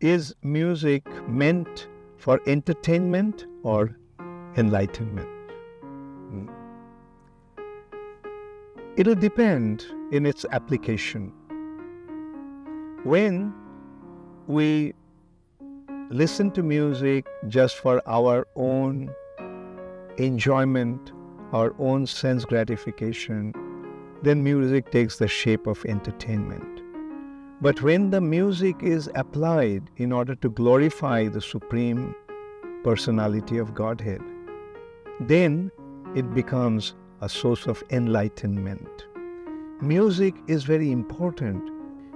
Is music meant for entertainment or enlightenment? It will depend in its application. When we listen to music just for our own enjoyment, our own sense gratification, then music takes the shape of entertainment. But when the music is applied in order to glorify the Supreme Personality of Godhead, then it becomes a source of enlightenment. Music is very important.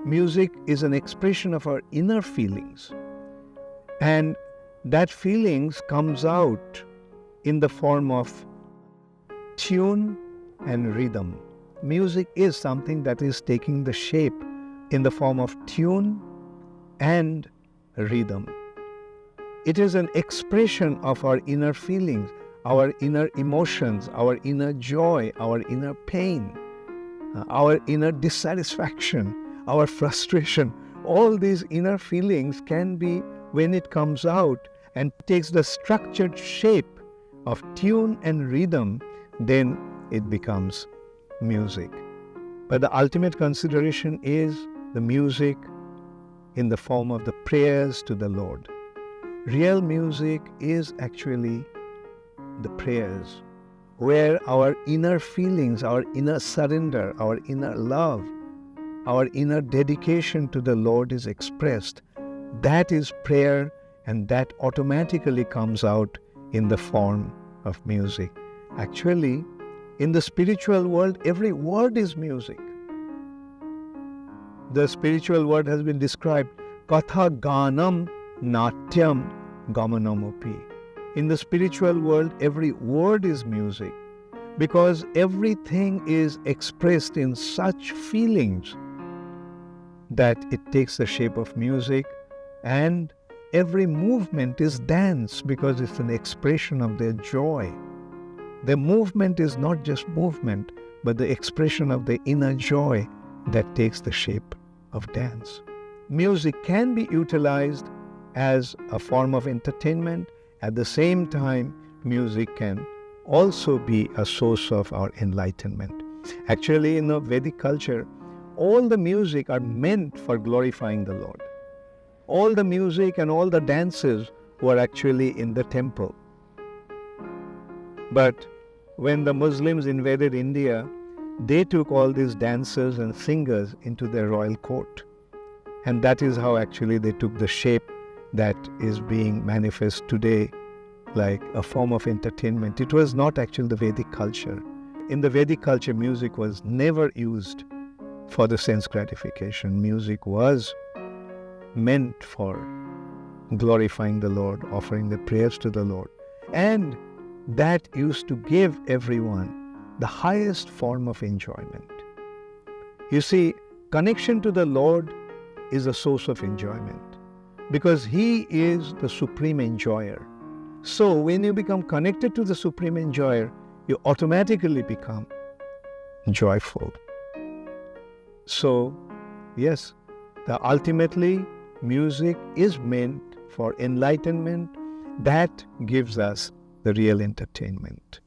Music is an expression of our inner feelings. And that feelings comes out in the form of tune and rhythm. Music is something that is taking the shape in the form of tune and rhythm. It is an expression of our inner feelings, our inner emotions, our inner joy, our inner pain, our inner dissatisfaction, our frustration. All these inner feelings can be, when it comes out and takes the structured shape of tune and rhythm, then it becomes music. But the ultimate consideration is the music in the form of the prayers to the Lord. Real music is actually the prayers, where our inner feelings, our inner surrender, our inner love, our inner dedication to the Lord is expressed. That is prayer, and that automatically comes out in the form of music. Actually, in the spiritual world, every word is music. The spiritual world has been described, Katha Ganam Natyam Gamanamopi. In the spiritual world, every word is music, because everything is expressed in such feelings that it takes the shape of music, and every movement is dance because it's an expression of their joy. The movement is not just movement, but the expression of the inner joy that takes the shape of dance. Music can be utilized as a form of entertainment. At the same time, music can also be a source of our enlightenment. Actually, in the Vedic culture, all the music are meant for glorifying the Lord. All the music and all the dances were actually in the temple. But when the Muslims invaded India, they took all these dancers and singers into their royal court. And that is how actually they took the shape that is being manifest today, like a form of entertainment. It was not actually the Vedic culture. In the Vedic culture, music was never used for the sense gratification. Music was meant for glorifying the Lord, offering the prayers to the Lord. And that used to give everyone the highest form of enjoyment. You see, connection to the Lord is a source of enjoyment because He is the supreme enjoyer. So when you become connected to the supreme enjoyer, you automatically become joyful. So, yes, ultimately, music is meant for enlightenment. That gives us the real entertainment.